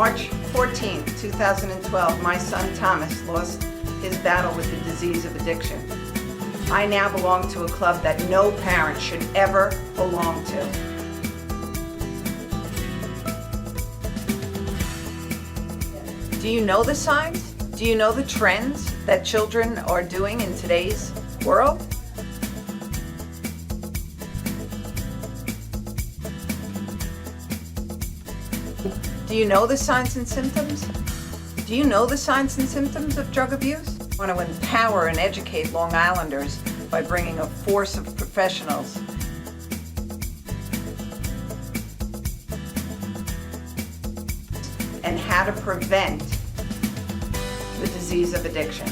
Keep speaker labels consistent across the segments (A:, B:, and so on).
A: March 14, 2012, my son Thomas lost his battle with the disease of addiction. I now belong to a club that no parent should ever belong to. Do you know the signs? Do you know the trends that children are doing in today's world? Do you know the signs and symptoms? Do you know the signs and symptoms of drug abuse? I want to empower and educate Long Islanders by bringing a force of professionals and how to prevent the disease of addiction.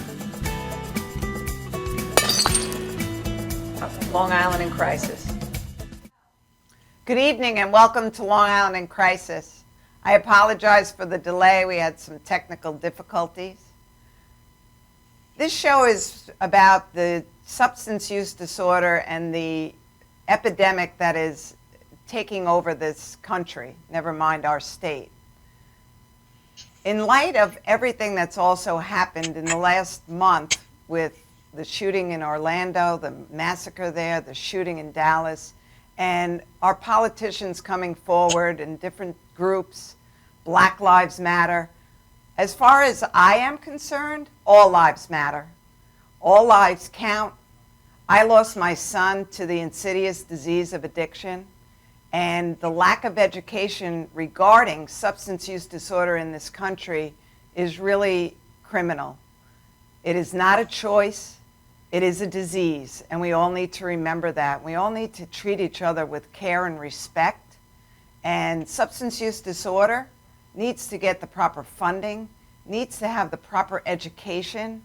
A: Long Island in Crisis. Good evening and welcome to Long Island in Crisis. I apologize for the delay. We had some technical difficulties. This show is about the substance use disorder and the epidemic that is taking over this country, never mind our state. In light of everything that's also happened in the last month with the shooting in Orlando, the massacre there, the shooting in Dallas, and our politicians coming forward in different groups, Black Lives Matter. As far as I am concerned, all lives matter. All lives count. I lost my son to the insidious disease of addiction, and the lack of education regarding substance use disorder in this country is really criminal. It is not a choice. It is a disease, and we all need to remember that. We all need to treat each other with care and respect, and substance use disorder needs to get the proper funding, needs to have the proper education.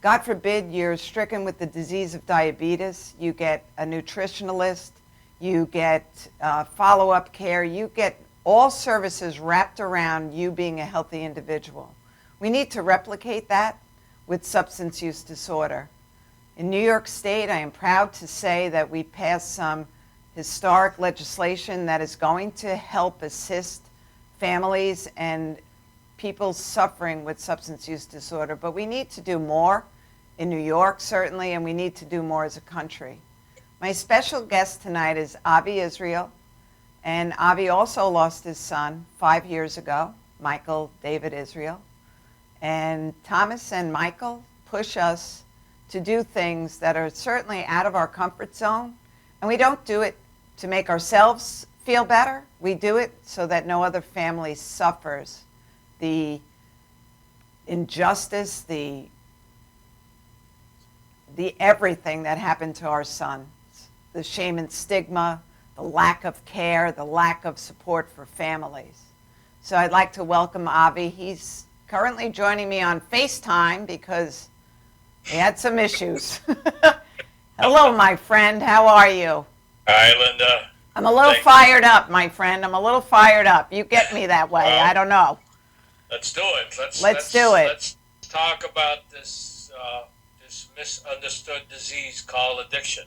A: God forbid you're stricken with the disease of diabetes, you get a nutritionalist, you get follow-up care, you get all services wrapped around you being a healthy individual. We need to replicate that with substance use disorder. In New York State, I am proud to say that we passed some historic legislation that is going to help assist families and people suffering with substance use disorder. But we need to do more in New York, certainly, and we need to do more as a country. My special guest tonight is Avi Israel, and Avi also lost his son 5 years ago, Michael David Israel. And Thomas and Michael push us to do things that are certainly out of our comfort zone, and we don't do it to make ourselves feel better. We do it so that no other family suffers the injustice, the everything that happened to our sons, the shame and stigma, the lack of care, the lack of support for families. So I'd like to welcome Avi. He's currently joining me on FaceTime because we had some issues. Hello, my friend. How are you?
B: Hi, Linda.
A: I'm a little fired up, my friend. I'm a little fired up. You get me that way. I don't know.
B: Let's do it.
A: Let's do it.
B: Let's talk about this misunderstood disease called addiction.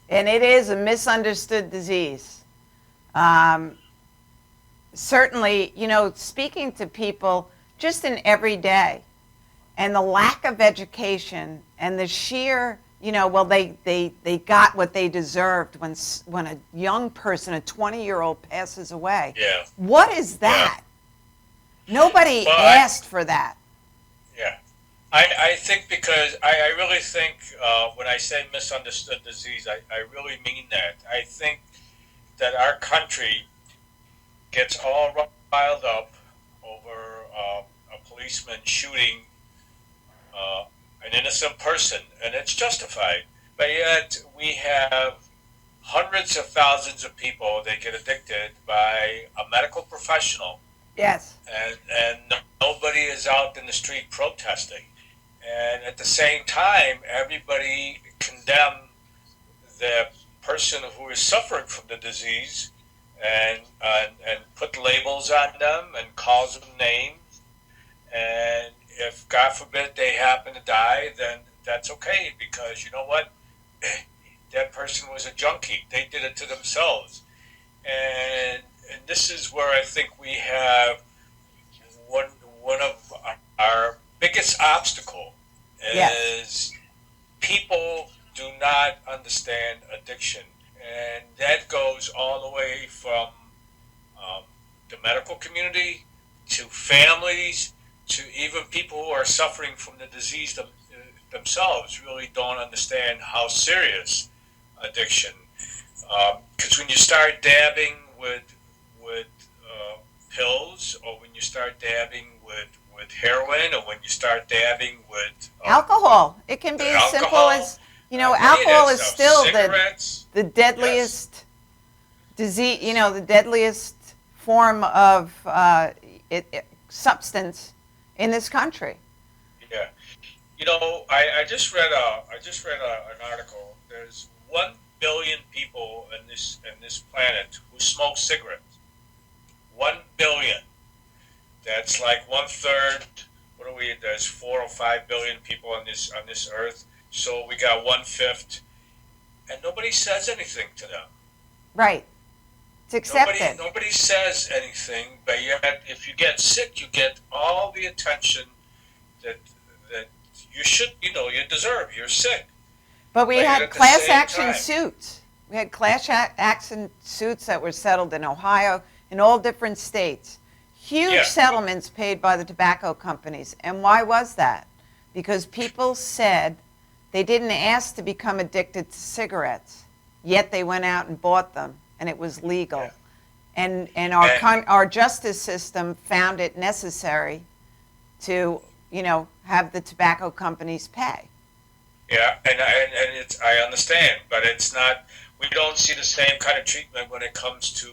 A: And it is a misunderstood disease. Certainly, speaking to people just in every day, and the lack of education and the sheer, they got what they deserved when a young person, a 20-year-old passes away.
B: Yeah.
A: What is that? Yeah. Nobody asked for that.
B: Yeah. I think because I really think when I say misunderstood disease, I really mean that. I think that our country gets all riled up over a policeman shooting an innocent person, and it's justified. But yet we have hundreds of thousands of people that get addicted by a medical professional.
A: Yes.
B: And nobody is out in the street protesting. And at the same time, everybody condemn the person who is suffering from the disease and put labels on them and calls them names. And if, God forbid, they happen to die, then that's okay, because you know what? That person was a junkie. They did it to themselves. And this is where I think we have one one of our biggest obstacle
A: Yes.
B: is people do not understand addiction, and that goes all the way from um, the medical community to families to even people who are suffering from the disease themselves really don't understand how serious addiction. Because when you start dabbing with pills, or when you start dabbing with heroin, or when you start dabbing with
A: Alcohol. It can be as simple
B: alcohol,
A: as,
B: any of that
A: alcohol is
B: stuff,
A: still
B: cigarettes,
A: the
B: yes,
A: deadliest disease, the deadliest form of substance in this country.
B: yeah. I just read an article. There's 1 billion people in this planet who smoke cigarettes. 1 billion. That's like one third. What are we? There's 4 or 5 billion people on this earth. So we got 1/5, and nobody says anything to them.
A: Right. It's
B: Nobody
A: accepted.
B: nobody says anything. But yet, if you get sick, you get all the attention that that you should. You deserve. You're sick.
A: But we
B: But yet,
A: had
B: at the
A: class
B: same
A: action
B: time,
A: suits. We had action suits that were settled in Ohio, in all different states. Huge
B: yeah,
A: settlements paid by the tobacco companies. And why was that? Because people said they didn't ask to become addicted to cigarettes, yet they went out and bought them, and it was legal.
B: yeah.
A: And
B: And
A: our justice system found it necessary to, have the tobacco companies pay.
B: yeah, and I understand, but it's not. We don't see the same kind of treatment when it comes to,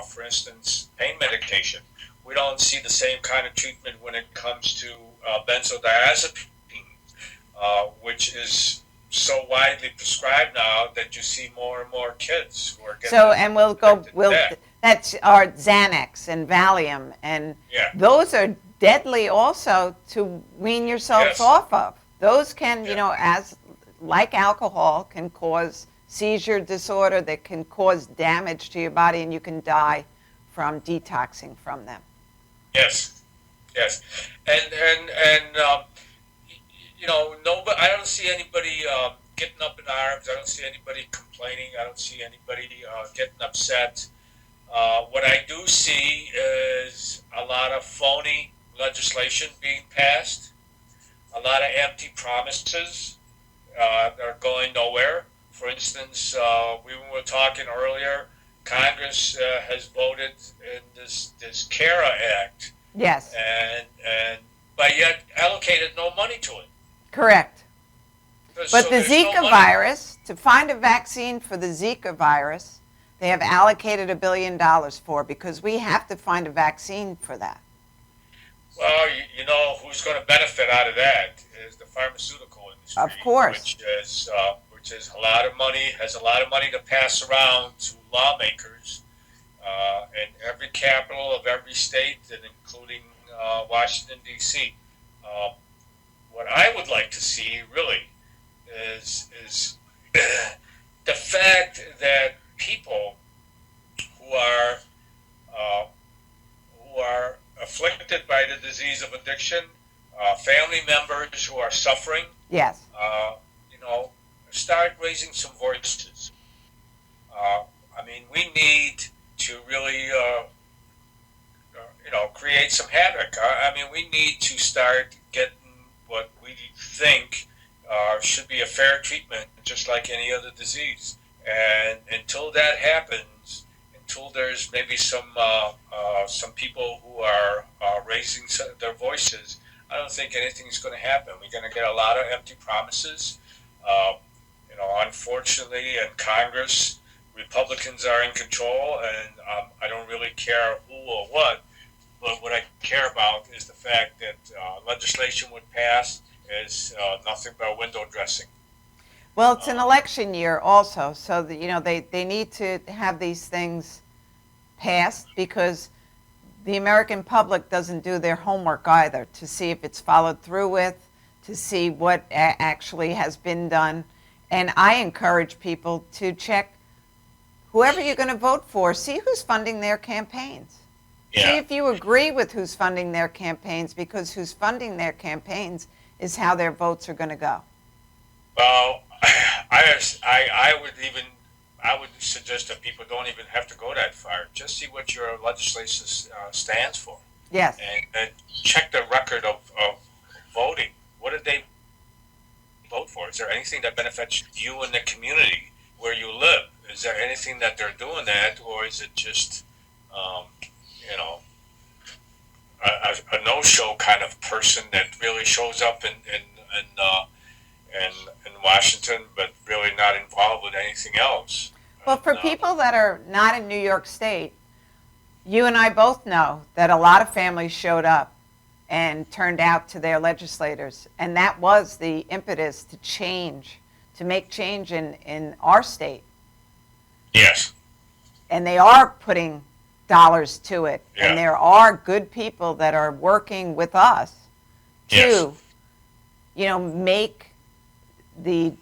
B: for instance, pain medication. We don't see the same kind of treatment when it comes to benzodiazepine, which is so widely prescribed now that you see more and more kids who are getting
A: So, and
B: addicted to that.
A: that's our Xanax and Valium, and
B: Yeah.
A: those are deadly also to wean yourselves
B: Yes.
A: off of. Those can,
B: Yeah.
A: as like alcohol, can cause seizure disorder, that can cause damage to your body, and you can die from detoxing from them.
B: Yes. Yes. And no, but I don't see anybody getting up in arms. I don't see anybody complaining. I don't see anybody getting upset. What I do see is a lot of phony legislation being passed, a lot of empty promises that are going nowhere. For instance, we were talking earlier. Congress has voted in this CARA Act,
A: Yes,
B: and but yet allocated no money to it.
A: correct. But
B: So
A: the
B: there's no
A: Zika
B: money.
A: virus, to find a vaccine for the Zika virus, they have allocated $1 billion for, because we have to find a vaccine for that.
B: Well, you know who's going to benefit out of that is the pharmaceutical industry,
A: Of course.
B: which is a lot of money, has a lot of money to pass around to lawmakers in every capital of every state, and including Washington D.C. What I would like to see really is the fact that people who are uh, who are afflicted by the disease of addiction, family members who are suffering,
A: Yes.
B: uh, you know, start raising some voices. Uh, I mean, we need to really, create some havoc. I mean, we need to start getting what we think should be a fair treatment, just like any other disease. And until that happens, until there's maybe some people who are raising their voices, I don't think anything's going to happen. We're going to get a lot of empty promises. Unfortunately, in Congress, Republicans are in control, and I don't really care who or what. But what I care about is the fact that legislation would pass is nothing but window dressing.
A: Well, it's an election year also, so that, they need to have these things passed, because the American public doesn't do their homework either to see if it's followed through with, to see what actually has been done. And I encourage people to check whoever you're going to vote for, see who's funding their campaigns. See
B: Yeah.
A: if you agree with who's funding their campaigns, because who's funding their campaigns is how their votes are going to go.
B: Well, I would even I would suggest that people don't even have to go that far. Just see what your legislation stands for,
A: Yes.
B: and check the record of voting. What did they vote for? Is there anything that benefits you and the community where you live? Is there anything that they're doing that, or is it just, um, you know, a no-show kind of person that really shows up in, in Washington, but really not involved with anything else?
A: Well,
B: And
A: for people that are not in New York State, you and I both know that a lot of families showed up and turned out to their legislators. And that was the impetus to change, to make change in our state.
B: yes,
A: And they are putting dollars to it. And
B: yeah,
A: there are good people that are working with us
B: yes,
A: to, make the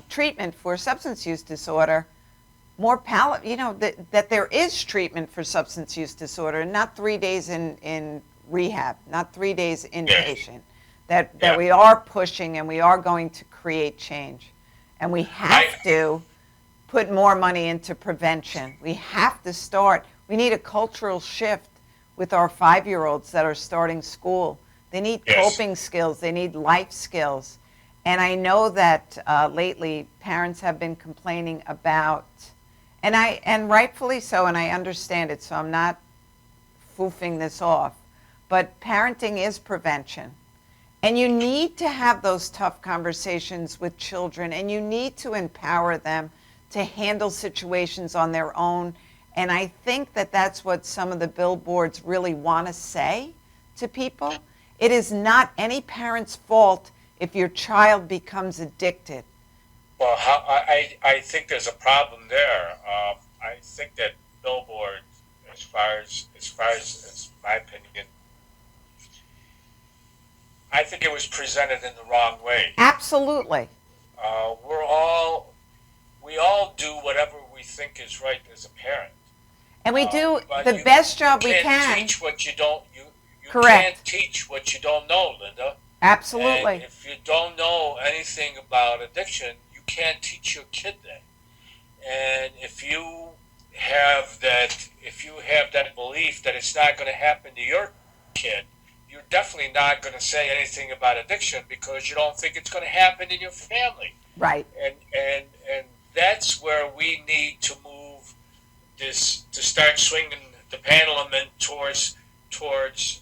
A: treatment for substance use disorder more palatable, that there is treatment for substance use disorder, not 3 days in rehab, not 3 days
B: yeah,
A: inpatient, that
B: yeah.
A: we are pushing and we are going to create change. And we
B: I
A: have to put more money into prevention. We have to start. We need a cultural shift with our 5-year-olds that are starting school. They need
B: yes,
A: coping skills. They need life skills. And I know that lately parents have been complaining about, and rightfully so, and I understand it, so I'm not foofing this off, but parenting is prevention. And you need to have those tough conversations with children, and you need to empower them to handle situations on their own. And I think that that's what some of the billboards really want to say to people. It is not any parent's fault if your child becomes addicted.
B: well, I think there's a problem there. I think that billboard, as my opinion, I think it was presented in the wrong way.
A: Absolutely.
B: We're all we all do whatever we think is right as a parent.
A: And we do
B: But
A: the best
B: you
A: job we
B: can't
A: can.
B: teach what you don't you can't
A: Correct.
B: teach what you don't know, Linda. And
A: Absolutely.
B: if you don't know anything about addiction, you can't teach your kid that. And if you have that belief that it's not going to happen to your kid, you're definitely not going to say anything about addiction because you don't think it's going to happen in your family.
A: Right.
B: And that's where we need to move this to start swinging the pendulum in towards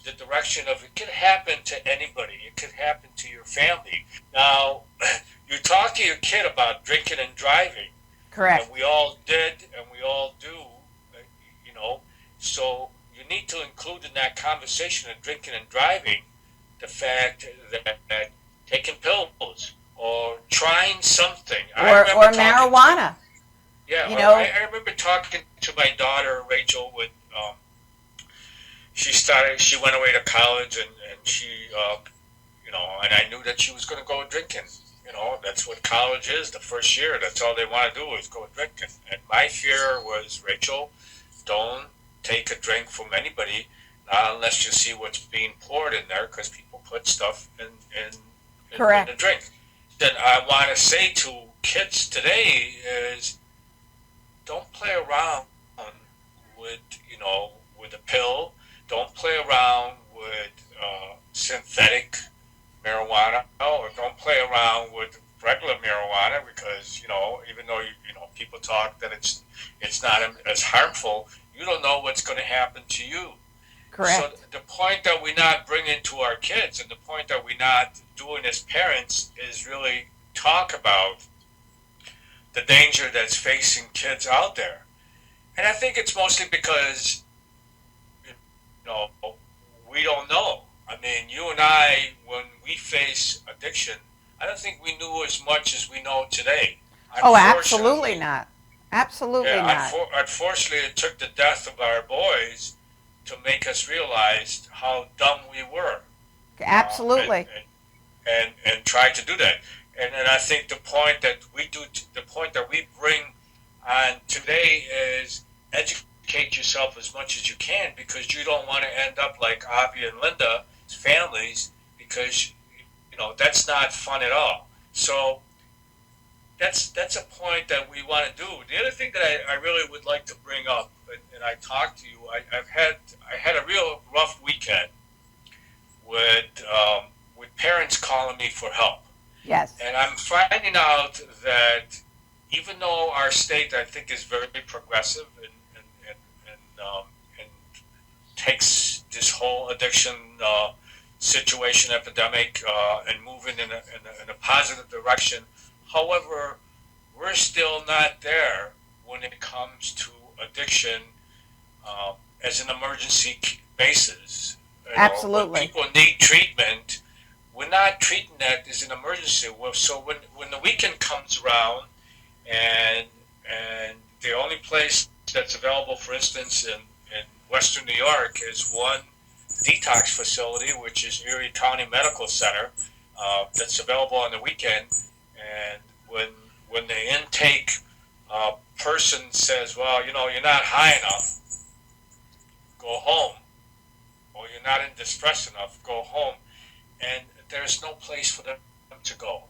B: the direction of it could happen to anybody. It could happen to your family. Now, you talk to your kid about drinking and driving,
A: Correct.
B: and we all did, and we all do, you know. So you need to include in that conversation of drinking and driving the fact that taking pills or trying something.
A: Or marijuana.
B: Yeah,
A: You know,
B: I remember talking to my daughter Rachel when she went away to college and she and I knew that she was going to go drinking. That's what college is. The first year, that's all they want to do is go drinking. And my fear was, Rachel, don't take a drink from anybody, not unless you see what's being poured in there, because people put stuff in the drink. Then I want to say to kids today is, don't play around with with a pill. Don't play around with synthetic marijuana, or don't play around with regular marijuana because even though people talk that it's not as harmful, you don't know what's going to happen to you.
A: correct.
B: So the point that we're not bringing to our kids, and the point that we're not doing as parents, is really talk about the danger that's facing kids out there. And I think it's mostly because know, we don't know. I mean, you and I, when we face addiction, I don't think we knew as much as we know today.
A: Oh, absolutely not. Absolutely
B: Yeah,
A: not.
B: unfortunately, it took the death of our boys to make us realize how dumb we were.
A: Absolutely.
B: And try to do that. And I think the point that we bring on today is education educate yourself as much as you can, because you don't want to end up like Avi and Linda's families, because that's not fun at all. So that's a point that we want to do. The other thing that I really would like to bring up, and I talked to you, I had a real rough weekend with parents calling me for help.
A: Yes.
B: And I'm finding out that even though our state, I think, is very progressive and takes this whole addiction situation, epidemic, and moving in a positive direction, however, we're still not there when it comes to addiction as an emergency basis.
A: Absolutely.
B: When people need treatment, we're not treating that as an emergency. So when the weekend comes around, and the only place that's available, for instance, in Western New York, is one detox facility, which is Erie County Medical Center, that's available on the weekend. And when the intake person says, well, you're not high enough, go home, or you're not in distress enough, go home, and there's no place for them to go.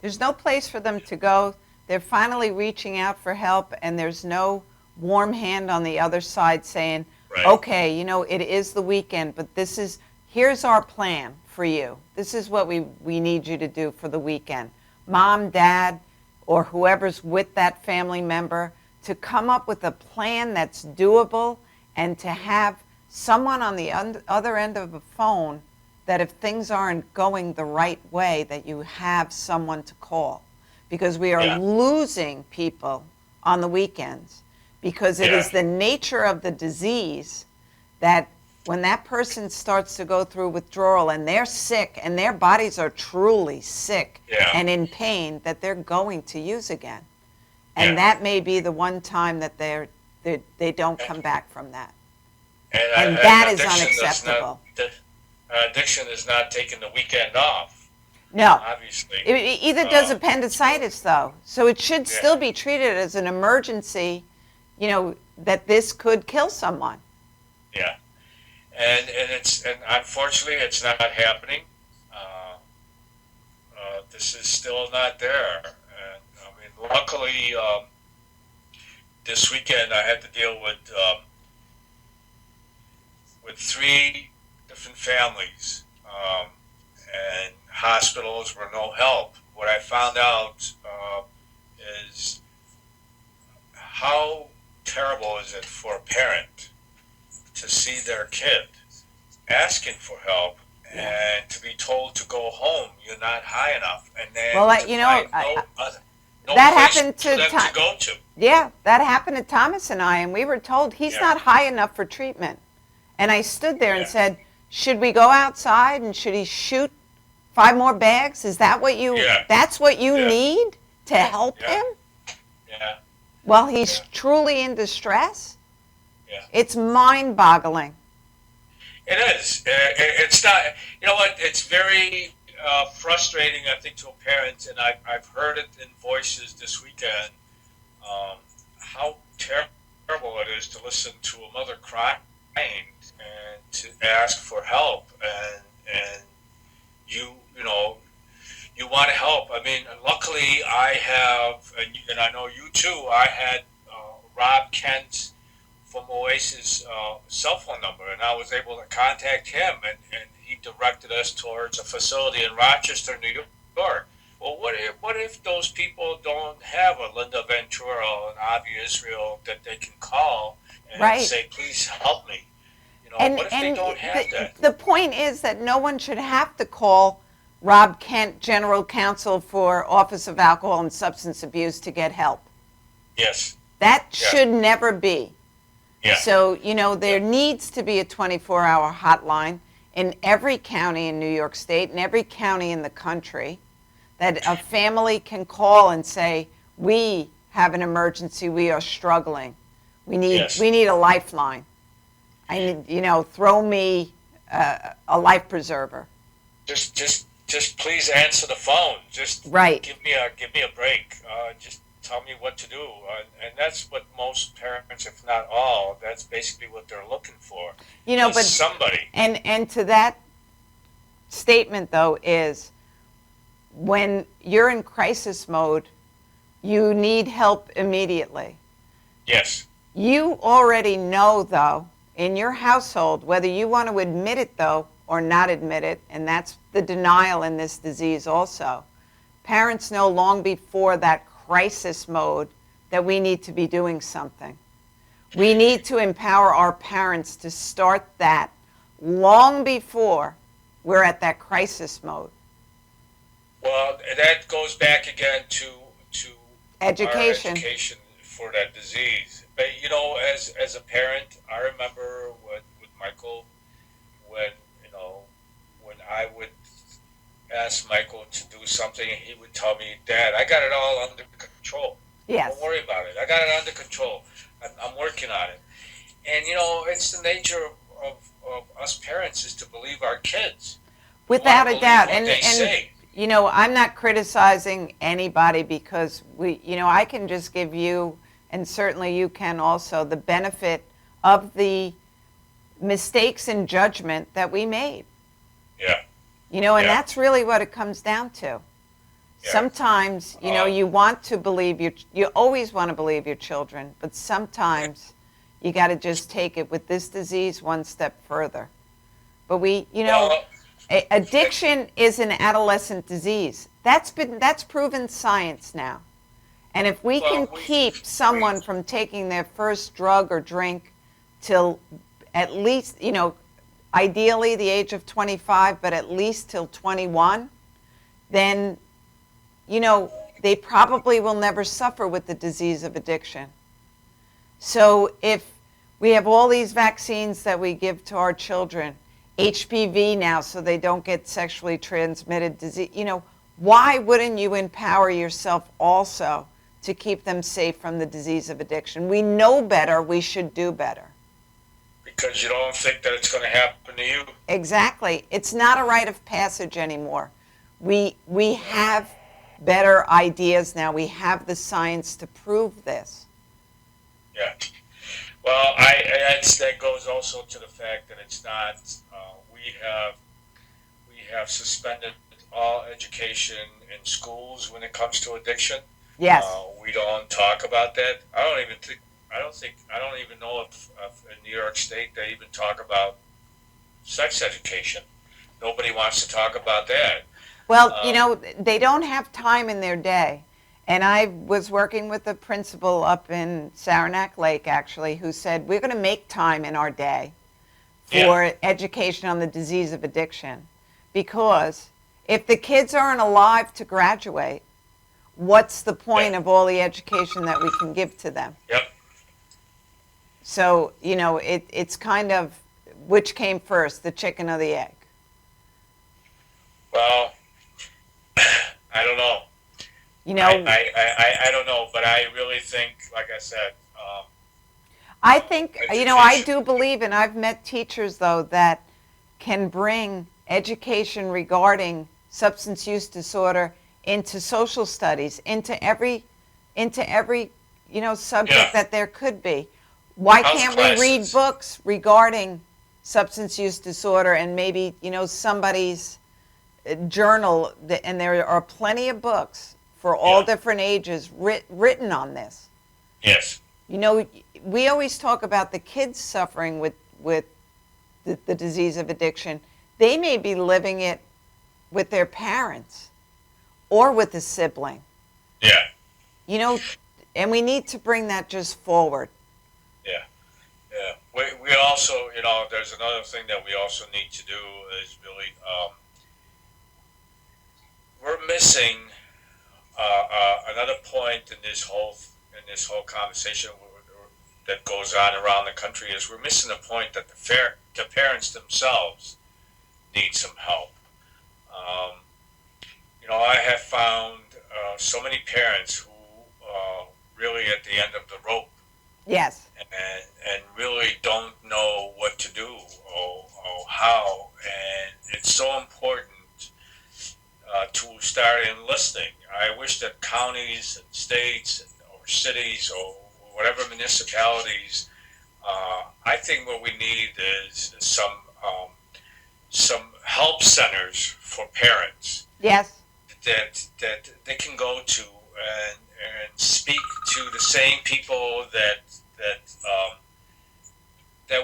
A: There's no place for them to go. They're finally reaching out for help, and there's no warm hand on the other side saying,
B: right,
A: okay, it is the weekend, but here's our plan for you. This is what we need you to do for the weekend. Mom, dad, or whoever's with that family member, to come up with a plan that's doable, and to have someone on the other end of a phone that if things aren't going the right way, that you have someone to call. Because we are losing people on the weekends, because it is the nature of the disease that when that person starts to go through withdrawal and they're sick and their bodies are truly sick and in pain, that they're going to use again. And that may be the one time that they don't come back from that. And that is unacceptable.
B: Addiction is not taking the weekend off.
A: No.
B: Obviously.
A: It either does appendicitis, though. So it should still be treated as an emergency, that this could kill someone.
B: Yeah. And unfortunately, it's not happening. This is still not there. And luckily, this weekend I had to deal with 3 different families, and hospitals were no help. What I found out is how terrible is it for a parent to see their kid asking for help and to be told to go home, you're not high enough, and then no
A: that
B: place
A: happened
B: for them to go to.
A: Yeah, that happened to Thomas and I, and we were told he's not high enough for treatment. And I stood there and said, should we go outside and should he shoot 5 more bags? Is that what that's what you need to help him?
B: Yeah.
A: While he's truly in distress?
B: Yeah.
A: It's mind-boggling.
B: It is. It's not, it's very frustrating, I think, to a parent, and I've heard it in voices this weekend, how terrible it is to listen to a mother crying and to ask for help, and you want to help. I mean, luckily I have, and I know you too, I had Rob Kent from Oasis cell phone number, and I was able to contact him, and he directed us towards a facility in Rochester, New York. Well, what if those people don't have a Linda Ventura or an Avi Israel that they can call and say, please help me? What if they don't have that?
A: The point is that no one should have to call Rob Kent, General Counsel for Office of Alcohol and Substance Abuse, to get help.
B: Yes.
A: That should never be.
B: Yeah.
A: So, there needs to be a 24-hour hotline in every county in New York State and every county in the country that a family can call and say, we have an emergency, we are struggling. We need a lifeline. I need, throw me a life preserver.
B: Just please answer the phone. Just give me a break. tell me what to do. And that's what most parents, if not all, that's basically what they're looking for.
A: But
B: somebody.
A: And to that statement though is when you're in crisis mode, you need help immediately.
B: Yes.
A: You already know though in your household, whether you want to admit it though or not admit it, and that's the denial in this disease also. Parents know long before that crisis mode that we need to be doing something. We need to empower our parents to start that long before we're at that crisis mode.
B: Well, that goes back again to
A: Education.
B: Our education for that disease. But as a parent, I remember with Michael when when I would ask Michael to do something, and he would tell me, "Dad, I got it all under control.
A: Yes.
B: Don't worry about it. I got it under control. I'm working on it." And it's the nature of us parents is to believe our kids.
A: Without a doubt.
B: And say.
A: I'm not criticizing anybody because I can just give you, and certainly you can also, the benefit of the mistakes in judgment that we made.
B: Yeah.
A: And that's really what it comes down to. Yeah. Sometimes, you want to believe you always want to believe your children, but sometimes you got to just take it with this disease one step further. But addiction is an adolescent disease. That's proven science now. And if we can keep someone from taking their first drug or drink till at least, ideally the age of 25, but at least till 21, then, they probably will never suffer with the disease of addiction. So if we have all these vaccines that we give to our children, HPV now so they don't get sexually transmitted disease, why wouldn't you empower yourself also to keep them safe from the disease of addiction? We know better, we should do better.
B: Because you don't think that it's going to happen to you.
A: Exactly. It's not a rite of passage anymore. We have better ideas now. We have the science to prove this.
B: Yeah. Well, that goes also to the fact that it's not. We have suspended all education in schools when it comes to addiction.
A: Yes.
B: We don't talk about that. I don't even know if in New York State they even talk about sex education. Nobody wants to talk about that.
A: Well, they don't have time in their day. And I was working with a principal up in Saranac Lake, actually, who said, we're going to make time in our day for education on the disease of addiction. Because if the kids aren't alive to graduate, what's the point of all the education that we can give to them?
B: Yep.
A: So, it's kind of, which came first, the chicken or the egg?
B: Well, I don't know. I don't know, but I really think, like I said,
A: I think, I do believe, and I've met teachers, though, that can bring education regarding substance use disorder into social studies, into every subject that there could be. Why can't we read books regarding substance use disorder and maybe, somebody's journal, and there are plenty of books for all different ages written on this.
B: Yes.
A: We always talk about the kids suffering with the disease of addiction. They may be living it with their parents or with a sibling.
B: Yeah.
A: And we need to bring that just forward.
B: Yeah. Yeah. We also, there's another thing that we also need to do is really, we're missing another point in this whole conversation that goes on around the country is we're missing the point that the parents themselves need some help. I have found so many parents who really at the end of the rope.
A: Yes.
B: And really don't know what to do or how. And it's so important to start enlisting. I wish that counties and states or cities or whatever municipalities, I think what we need is some help centers for parents
A: Yes.
B: that they can go to and speak to the same people that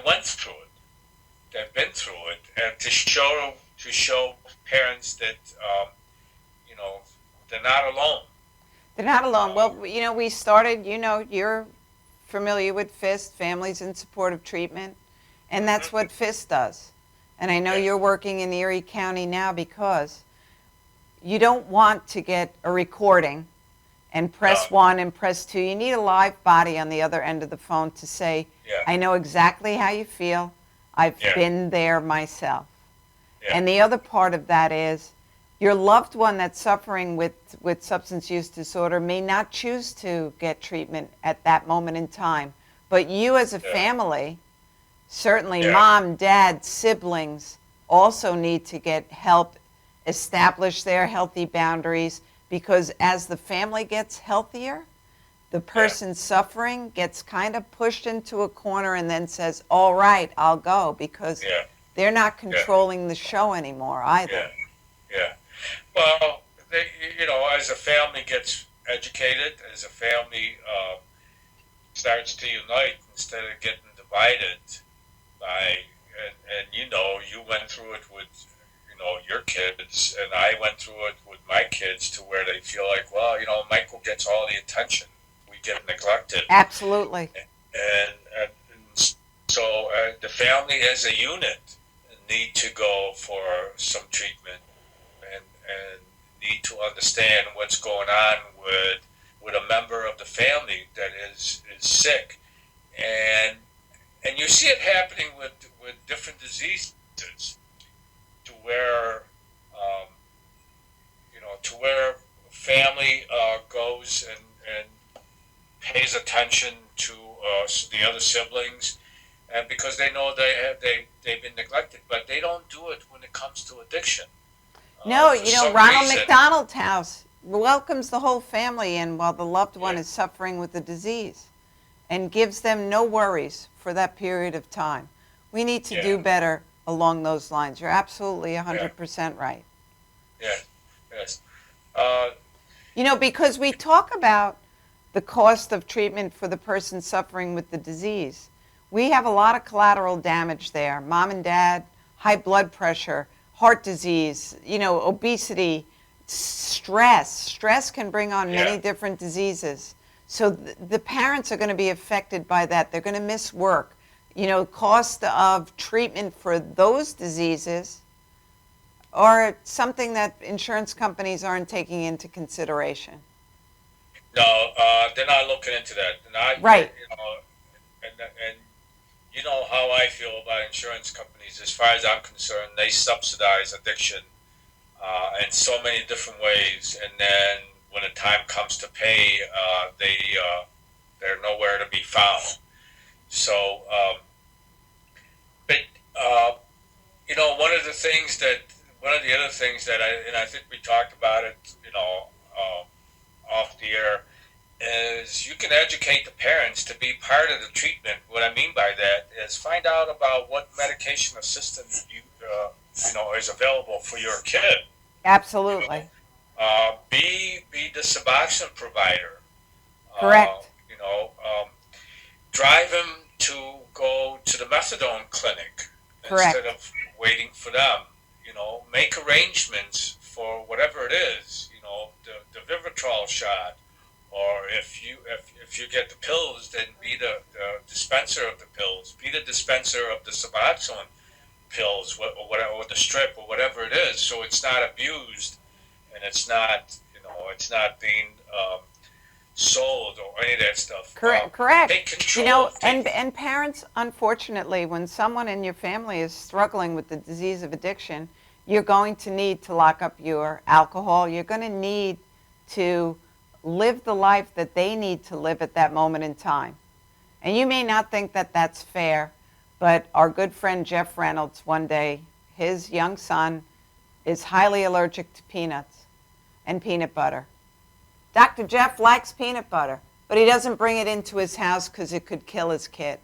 B: went through it, that been through it, and to show parents that you know they're not alone.
A: They're not alone. Well, we started, you're familiar with FIST, Families in Support of Treatment, and that's what FIST does. And I know
B: Yeah.
A: you're working in Erie County now because you don't want to get a recording and press
B: No.
A: 1 and press 2. You need a live body on the other end of the phone to say,
B: Yeah.
A: I know exactly how you feel. I've
B: Yeah.
A: been there myself.
B: Yeah.
A: And the other part of that is your loved one that's suffering with substance use disorder may not choose to get treatment at that moment in time. But you as a
B: Yeah.
A: family, certainly
B: Yeah.
A: mom, dad, siblings, also need to get help establish their healthy boundaries, because as the family gets healthier, the person suffering gets kind of pushed into a corner and then says, all right, I'll go, because
B: Yeah.
A: they're not controlling the show anymore either.
B: Yeah. Yeah. Well, as a family gets educated, as a family starts to unite instead of getting divided by, and you went through it with, your kids, and I went through it with my kids to where they feel like, well, Michael gets all the attention. We get neglected.
A: Absolutely.
B: And so the family as a unit need to go for some treatment and need to understand what's going on with a member of the family that is sick, and you see it happening with different diseases, to where family goes and pays attention to the other siblings, and because they know they've been neglected, but they don't do it when it comes to addiction.
A: No, Ronald
B: reason,
A: McDonald's house welcomes the whole family in while the loved one
B: Yeah.
A: is suffering with the disease and gives them no worries for that period of time. We need to do better along those lines. You're absolutely 100% right.
B: Yeah. Yes.
A: Because we talk about the cost of treatment for the person suffering with the disease. We have a lot of collateral damage there. Mom and dad, high blood pressure, heart disease, obesity, stress. Stress can bring on many different diseases. So the parents are going to be affected by that. They're going to miss work. Cost of treatment for those diseases are something that insurance companies aren't taking into consideration.
B: No, they're not looking into that.
A: Right.
B: And you know how I feel about insurance companies. As far as I'm concerned, they subsidize addiction in so many different ways, and then when the time comes to pay, they're nowhere to be found. So, but one of the other things that I think we talked about it, off the air, is you can educate the parents to be part of the treatment. What I mean by that is find out about what medication assistance is available for your kid.
A: Absolutely.
B: Be the Suboxone provider.
A: Correct.
B: Drive them to go to the methadone clinic.
A: Correct.
B: Instead of waiting for them. Make arrangements for whatever it is. The Vivitrol shot, or if you get the pills, then be the dispenser of the pills. Be the dispenser of the Suboxone pills, or whatever, or the strip, or whatever it is. So it's not abused, and it's not being sold or any of that stuff.
A: Correct.
B: Take control.
A: And parents, unfortunately, when someone in your family is struggling with the disease of addiction, you're going to need to lock up your alcohol. You're going to need to live the life that they need to live at that moment in time. And you may not think that that's fair, but our good friend Jeff Reynolds, one day, his young son is highly allergic to peanuts. and peanut butter. Dr. Jeff likes peanut butter, but he doesn't bring it into his house because it could kill his kid.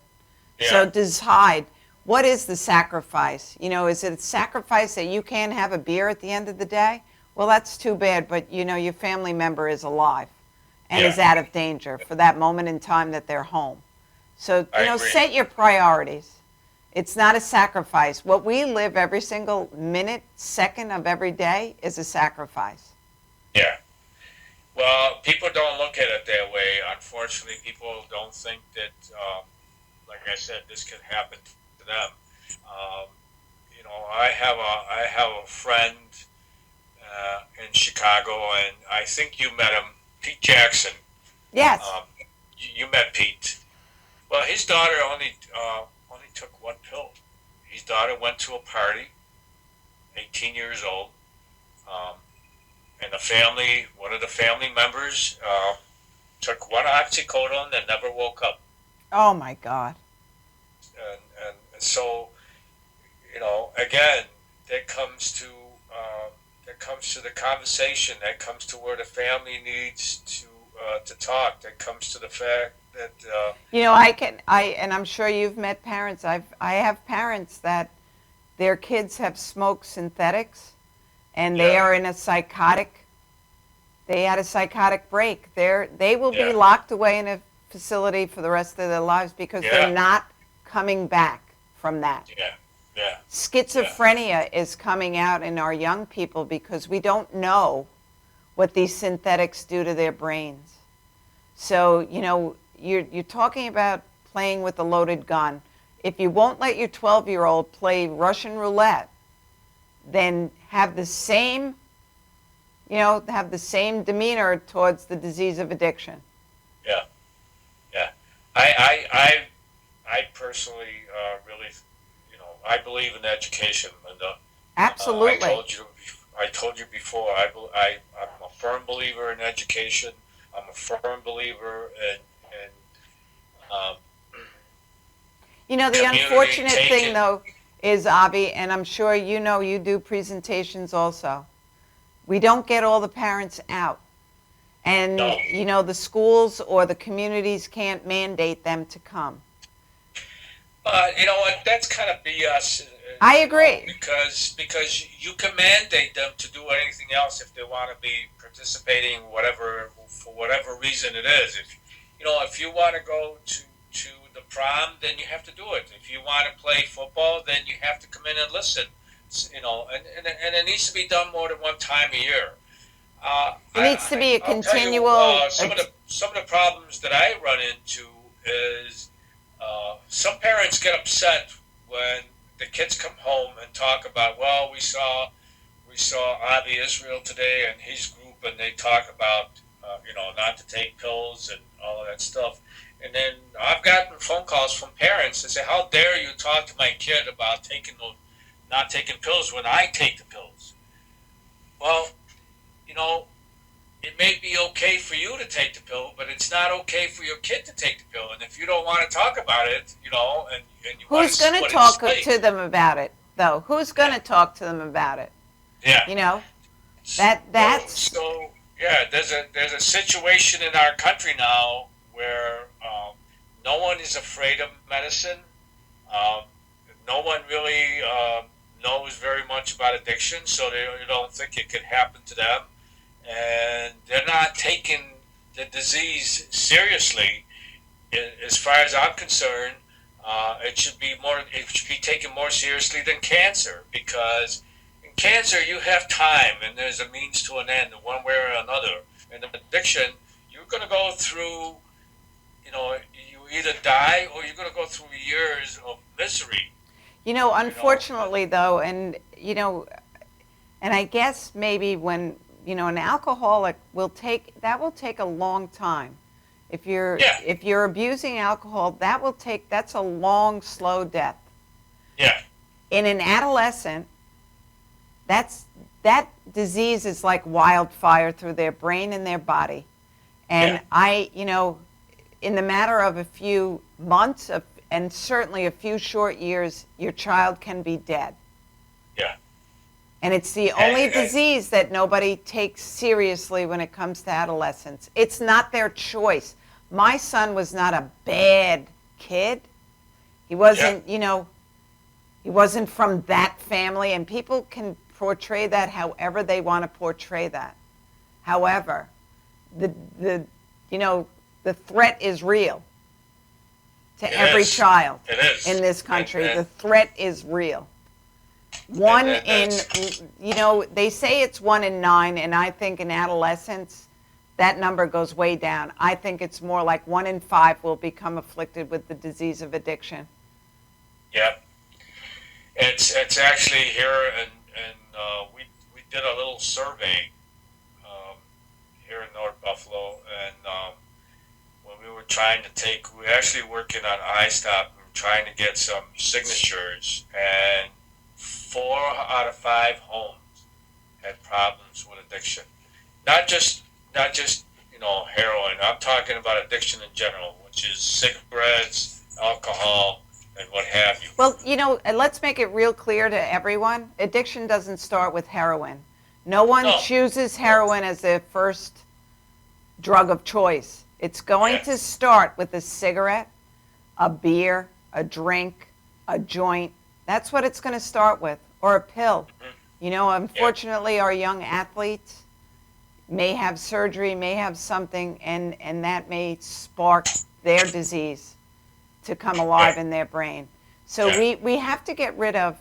B: Yeah.
A: So decide, what is the sacrifice? Is it a sacrifice that you can't have a beer at the end of the day? Well, that's too bad, but your family member is alive and is out of danger for that moment in time that they're home. So, set your priorities. It's not a sacrifice. What we live every single minute, second of every day is a sacrifice.
B: Yeah. Well, people don't look at it that way. Unfortunately, people don't think that, like I said, this could happen to them. I have a friend in Chicago, and I think you met him, Pete Jackson.
A: Yes.
B: You met Pete. Well, his daughter only took one pill. His daughter went to a party, 18 years old, and one of the family members took one oxycodone and never woke up.
A: Oh my God.
B: And so, again, that comes to the conversation. That comes to where the family needs to talk. That comes to the fact that
A: and I'm sure you've met parents. I have parents that their kids have smoked synthetics, and they are in a psychotic. They had a psychotic break. They will be locked away in a facility for the rest of their lives because they're not coming back from that.
B: Yeah.
A: Schizophrenia is coming out in our young people because we don't know what these synthetics do to their brains. So, you're talking about playing with a loaded gun. If you won't let your 12-year-old play Russian roulette, then have the same demeanor towards the disease of addiction.
B: Yeah. I personally really, I believe in education, Linda.
A: Absolutely.
B: I told you before. I'm a firm believer in education. I'm a firm believer in
A: the unfortunate thing, though, is, Avi, and I'm sure you do presentations also. We don't get all the parents out. And, the schools or the communities can't mandate them to come.
B: You know what? That's kind of BS.
A: I agree.
B: Because you can mandate them to do anything else if they want to be participating, for whatever reason it is. If you want to go to the prom, then you have to do it. If you want to play football, then you have to come in and listen. And it needs to be done more than one time a year.
A: It needs to be a continual.
B: Some of the problems that I run into is some parents get upset when the kids come home and talk about, well, we saw Avi Israel today and his group, and they talk about not to take pills and all of that stuff. And then I've gotten phone calls from parents that say, how dare you talk to my kid about not taking pills when I take the pills? Well, it may be okay for you to take the pill, but it's not okay for your kid to take the pill. And if you don't want to talk about it, and you
A: who's going to talk to them about it, though? Who's going to talk to them about it?
B: Yeah.
A: That's
B: so. Yeah, there's a situation in our country now where no one is afraid of medicine. No one really knows very much about addiction, so they don't think it could happen to them. And they're not taking the disease seriously. As far as I'm concerned, it should be taken more seriously than cancer, because in cancer you have time and there's a means to an end, one way or another. In addiction, you're going to go through, you either die or you're going to go through years of misery.
A: Unfortunately, though, and I guess maybe when an alcoholic will take a long time. If you're abusing alcohol, that's a long, slow death.
B: Yeah.
A: In an adolescent, that disease is like wildfire through their brain and their body. And in the matter of a few months and certainly a few short years, your child can be dead.
B: Yeah.
A: And it's the only disease that nobody takes seriously when it comes to adolescents. It's not their choice. My son was not a bad kid. He wasn't, he wasn't from that family, and people can portray that however they want to portray that. However, the threat is real to every child in this country. The threat is real. They say it's 1 in 9, and I think in adolescence, that number goes way down. I think it's more like 1 in 5 will become afflicted with the disease of addiction.
B: Yeah, it's actually here, and we did a little survey here in North Buffalo, and when we were we're actually working on iStop, and trying to get some signatures, and 4 out of 5 homes had problems with addiction. Not just heroin. I'm talking about addiction in general, which is cigarettes, alcohol, and what have you.
A: Well, let's make it real clear to everyone. Addiction doesn't start with heroin. No one chooses heroin as their first drug of choice. It's going to start with a cigarette, a beer, a drink, a joint. That's what it's going to start with, or a pill. Unfortunately, our young athletes may have surgery, may have something, and that may spark their disease to come alive in their brain. So we have to get rid of,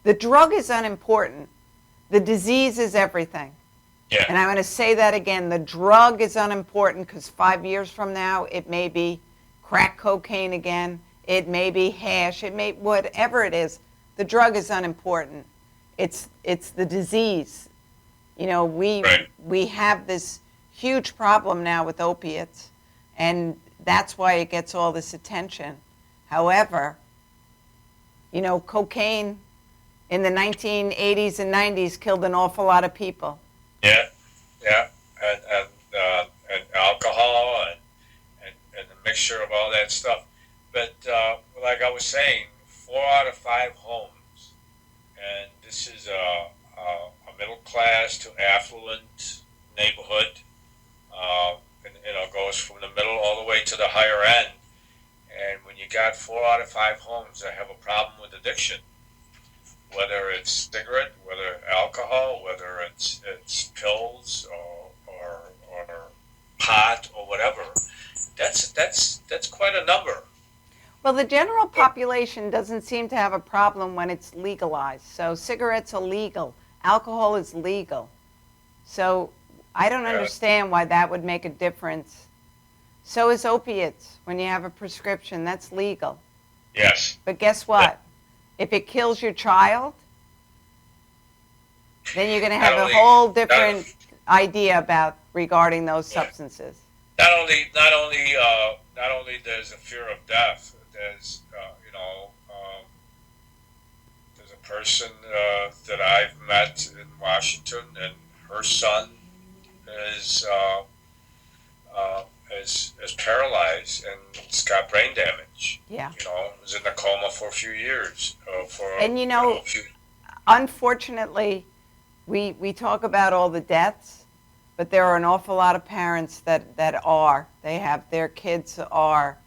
A: the drug is unimportant. The disease is everything.
B: Yeah.
A: And I'm going to say that again. The drug is unimportant because 5 years from now, it may be crack cocaine again. It may be hash. It may, whatever it is, the drug is unimportant. It's the disease. We have this huge problem now with opiates, and that's why it gets all this attention. However, cocaine in the 1980s and 90s killed an awful lot of people.
B: Yeah, and alcohol and a mixture of all that stuff. But like I was saying, 4 out of 5 homes, and this is a middle class to affluent neighborhood. And goes from the middle all the way to the higher end. And when you got 4 out of 5 homes that have a problem with addiction, whether it's cigarette, whether alcohol, whether it's pills or pot or whatever, that's quite a number.
A: Well, the general population doesn't seem to have a problem when it's legalized. So cigarettes are legal, alcohol is legal. So I don't understand why that would make a difference. So is opiates. When you have a prescription, that's legal.
B: Yes.
A: But guess what? If it kills your child, then you're going to have a whole different idea regarding those substances.
B: Not only there's a fear of death. There's there's a person that I've met in Washington, and her son is paralyzed and it's got brain damage.
A: Yeah.
B: Was in a coma for a few years.
A: Unfortunately, we talk about all the deaths, but there are an awful lot of parents that they have their kids are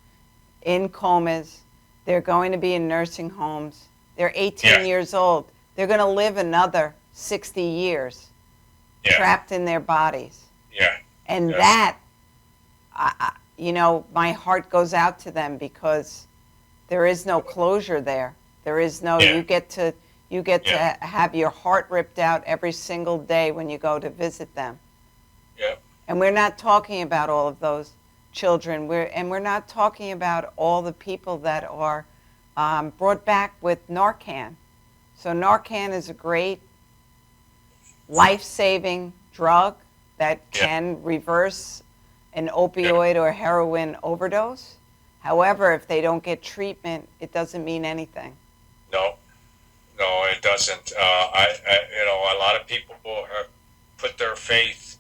A: in comas. They're going to be in nursing homes. They're 18 years old. They're going to live another 60 years trapped in their bodies.
B: Yeah.
A: And that, my heart goes out to them because there is no closure there. There is no, you get to have your heart ripped out every single day when you go to visit them.
B: Yeah.
A: And we're not talking about all of those children. We're not talking about all the people that are brought back with Narcan. So Narcan is a great life-saving drug that can reverse an opioid or heroin overdose. However, if they don't get treatment, it doesn't mean anything.
B: No, it doesn't. A lot of people have put their faith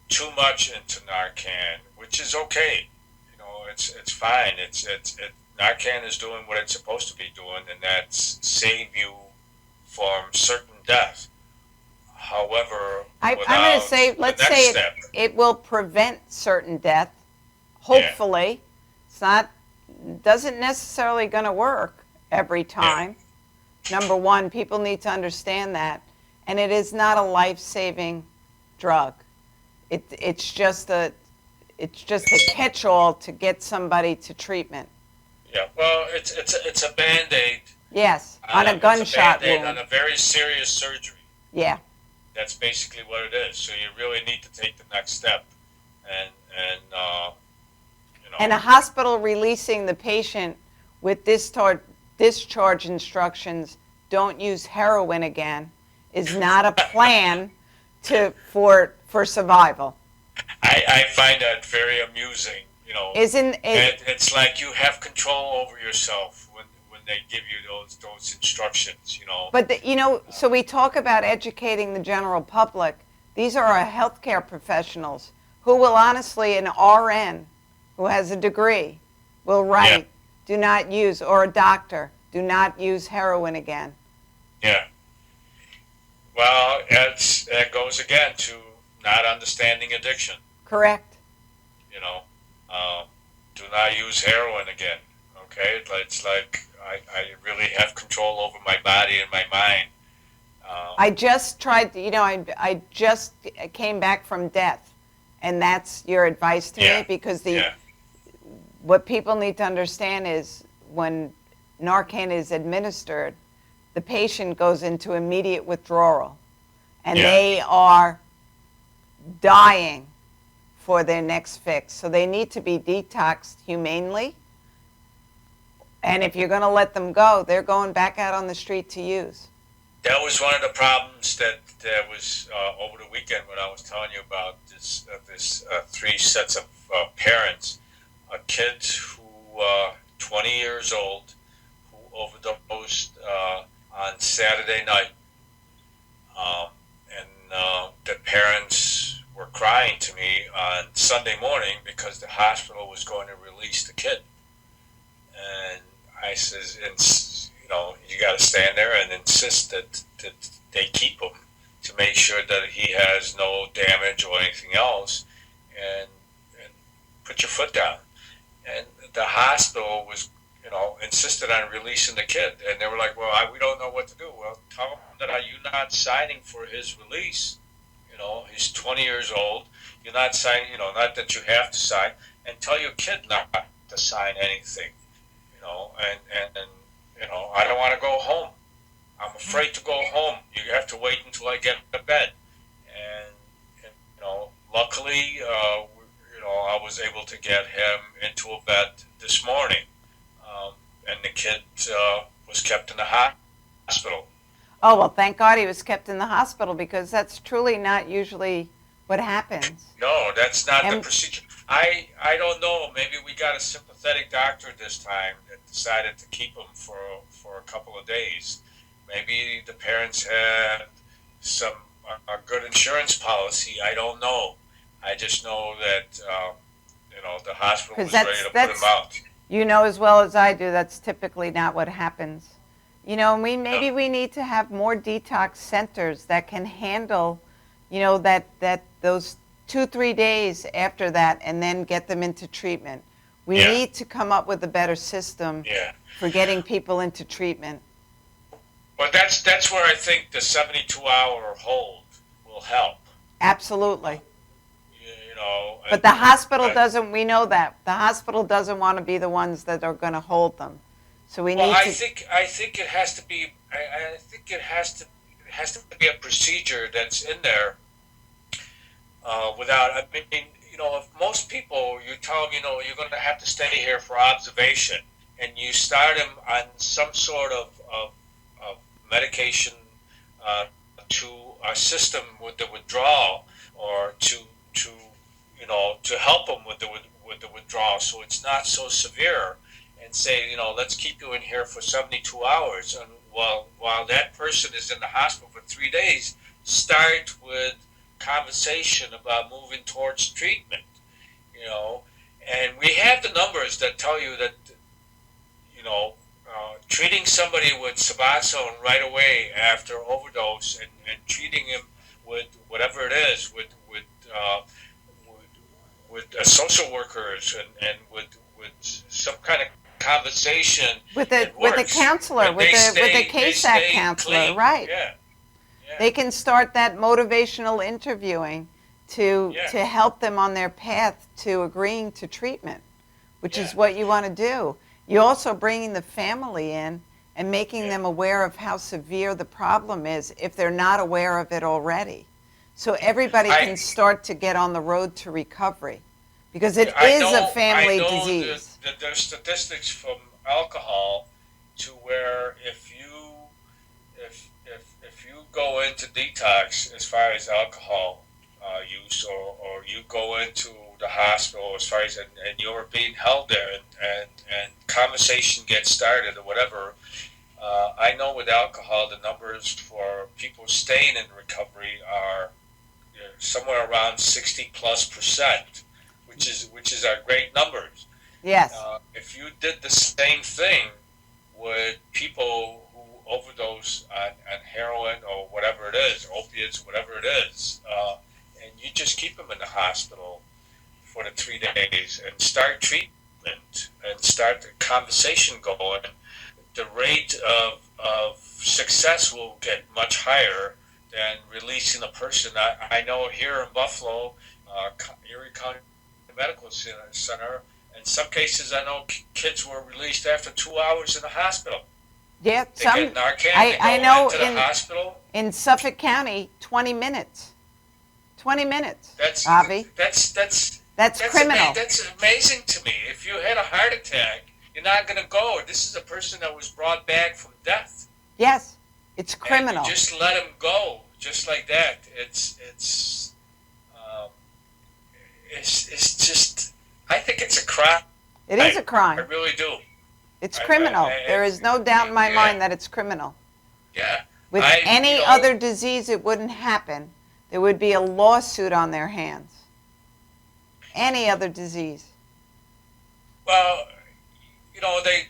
B: too much into Narcan, which is okay. It's fine. Narcan is doing what it's supposed to be doing, and that's save you from certain death. However,
A: I'm going to
B: without
A: say,
B: the
A: let's
B: next
A: say
B: step,
A: it will prevent certain death.
B: yeah,
A: Hopefully, it's not doesn't necessarily going to work every
B: yeah,
A: time. Number one, people need to understand that, and it is not a life-saving drug. It's just a catch-all to get somebody to treatment.
B: yeah. Well, it's a band-aid
A: Yes,
B: on
A: on a
B: it's a
A: gunshot
B: band-aid on
A: wound.
B: a very serious surgery.
A: Yeah.
B: That's basically what it is. So you really need to take the next step, and you
A: And
B: know,
A: a hospital releasing the patient with discharge instructions, don't use heroin again, is not a plan for survival.
B: I find that very amusing.
A: Isn't it?
B: It's like you have control over yourself when they give you those instructions.
A: But so we talk about educating the general public. These are our healthcare professionals who will honestly, an RN who has a degree, will
B: Yeah,
A: write, do not use, or a doctor, do not use heroin again.
B: yeah. Well, that goes again to not understanding addiction.
A: Correct.
B: You know, uh, do not use heroin again. Okay, it's like I really have control over my body and my mind. Um,
A: I just tried to, I just came back from death. And that's your advice to
B: yeah,
A: me because
B: yeah,
A: what people need to understand is when Narcan is administered, the patient goes into immediate withdrawal and
B: yeah.
A: they are dying for their next fix. So they need to be detoxed humanely. And if you're going to let them go, they're going back out on the street to use.
B: That was one of the problems that was over the weekend when I was telling you about this three sets of parents, kids who 20 years old who overdosed on Saturday night, and the parents were crying to me on Sunday morning because the hospital was going to release the kid, and I says, you got to stand there and insist that they keep him to make sure that he has no damage or anything else, and put your foot down. And the hospital was, insisted on releasing the kid, and they were like, "Well, we don't know what to do." Well, tell him that are you not signing for his release? He's 20 years old. You're not signing. Not that you have to sign, and tell your kid not to sign anything. And I don't want to go home. I'm afraid to go home. You have to wait until I get to bed. And luckily, I was able to get him into a bed this morning, and the kid was kept in the hospital.
A: Oh, well, thank God he was kept in the hospital because that's truly not usually what happens.
B: No, that's not the
A: And
B: procedure. I don't know. Maybe we got a sympathetic doctor this time that decided to keep him for a couple of days. Maybe the parents had some a good insurance policy. I don't know. I just know that the hospital
A: because
B: was ready to put him out.
A: as well as I do, that's typically not what happens. And
B: No,
A: maybe we need to have more detox centers that can handle, that those 2-3 days after that, and then get them into treatment. We
B: yeah,
A: need to come up with a better system
B: yeah.
A: for getting people into treatment.
B: But that's where I think the 72-hour hold will help.
A: Absolutely. But
B: And
A: the hospital
B: uh,
A: doesn't, we know that. The hospital doesn't want to be the ones that are going to hold them. So we
B: well,
A: need to,
B: I think it has to be. I think it has to be a procedure that's in there. Without, I mean, if most people you tell them, you're going to have to stay here for observation, and you start them on some sort of medication uh, to assist them with the withdrawal, or to help them with the withdrawal, so it's not so severe, and say, let's keep you in here for 72 hours, and while that person is in the hospital for 3 days, start with conversation about moving towards treatment, and we have the numbers that tell you that, treating somebody with Suboxone right away after overdose, and treating him with whatever it is, with social workers and with some kind of conversation
A: with
B: and
A: a
B: works,
A: counselor,
B: and
A: with a
B: they
A: KSAC
B: stay
A: counselor,
B: clean.
A: right?
B: Yeah, yeah,
A: They can start that motivational interviewing to
B: yeah,
A: help them on their path to agreeing to treatment, which
B: yeah,
A: is what you want to do. You're also bringing the family in and making
B: yeah.
A: them aware of how severe the problem is if they're not aware of it already. So everybody
B: I
A: can start to get on the road to recovery because it
B: I
A: is a
B: know I
A: family
B: know
A: disease.
B: that there's statistics from alcohol to where if you go into detox as far as alcohol use, or you go into the hospital as far as and you're being held there, and conversation gets started or whatever. I know with alcohol the numbers for people staying in recovery are somewhere around 60+%, which is our great numbers.
A: Yes.
B: If you did the same thing with people who overdose on heroin or whatever it is, opiates, whatever it is, and you just keep them in the hospital for the 3 days and start treatment and start the conversation going, the rate of success will get much higher than releasing a person. I know here in Buffalo, Erie County Medical Center, in some cases I know kids were released after 2 hours in the hospital.
A: Yeah,
B: They get Narcan,
A: I
B: they
A: know
B: go into the hospital.
A: in Suffolk County, 20 minutes. 20 minutes,
B: That's
A: Avi.
B: that's that's
A: That's criminal.
B: That's amazing to me. If you had a heart attack, you're not going to go. This is a person that was brought back from death.
A: Yes, it's
B: And
A: criminal.
B: you just let him go, just like that. It's just. I think it's a crime.
A: It is a
B: I
A: crime.
B: really do.
A: It's criminal. There is no doubt in my mind that it's criminal.
B: Yeah.
A: With any other disease, it wouldn't happen. There would be a lawsuit on their hands. Any other disease.
B: Well,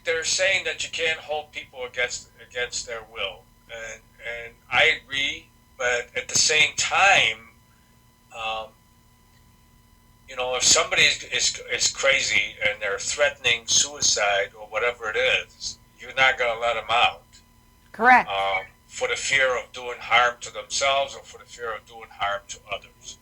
B: they're saying that you can't hold people against their will, and I agree, but at the same time, um, if somebody is crazy and they're threatening suicide or whatever it is, you're not going to let them out.
A: Correct.
B: For the fear of doing harm to themselves or for the fear of doing harm to others.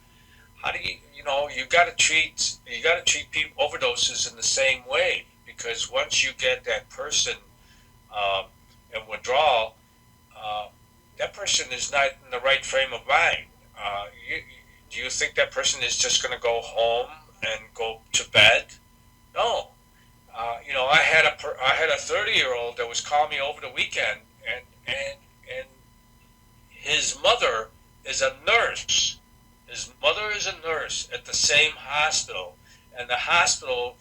B: How do you got to treat people overdoses in the same way, because once you get that person in withdrawal, that person is not in the right frame of mind. Do you think that person is just going to go home and go to bed? No. I had a 30-year-old that was calling me over the weekend, and his mother is a nurse. His mother is a nurse at the same hospital, and the hospital.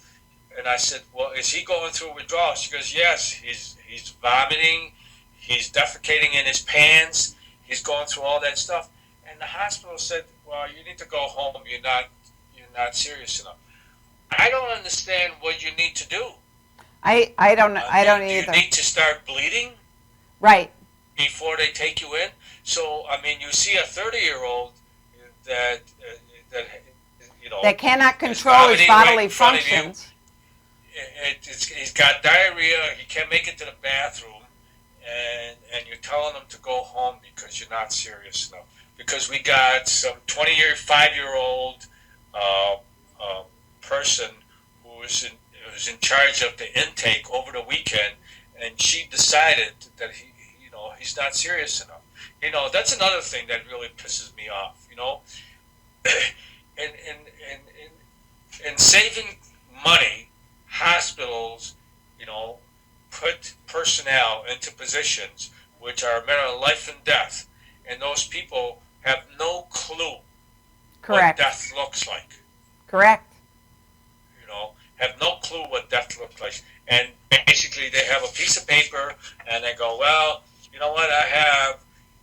B: And I said, "Well, is he going through withdrawal?" She goes, "Yes, he's vomiting, he's defecating in his pants, he's going through all that stuff." And the hospital said, "Well, you need to go home. You're not serious enough." I don't understand what you need to do.
A: I don't either.
B: You need to start bleeding,
A: right,
B: before they take you in. So I mean, you see a 30-year-old that
A: that cannot control his bodily functions.
B: He's got diarrhea. He can't make it to the bathroom, and you're telling him to go home because you're not serious enough. Because we got some 25-year-old person who was in charge of the intake over the weekend, and she decided that he's not serious enough. That's another thing that really pisses me off. In saving money, hospitals, put personnel into positions which are a matter of life and death, and those people have no clue
A: Correct.
B: what death looks like.
A: Correct.
B: Have no clue what death looks like. And basically they have a piece of paper and they go, well, you know what,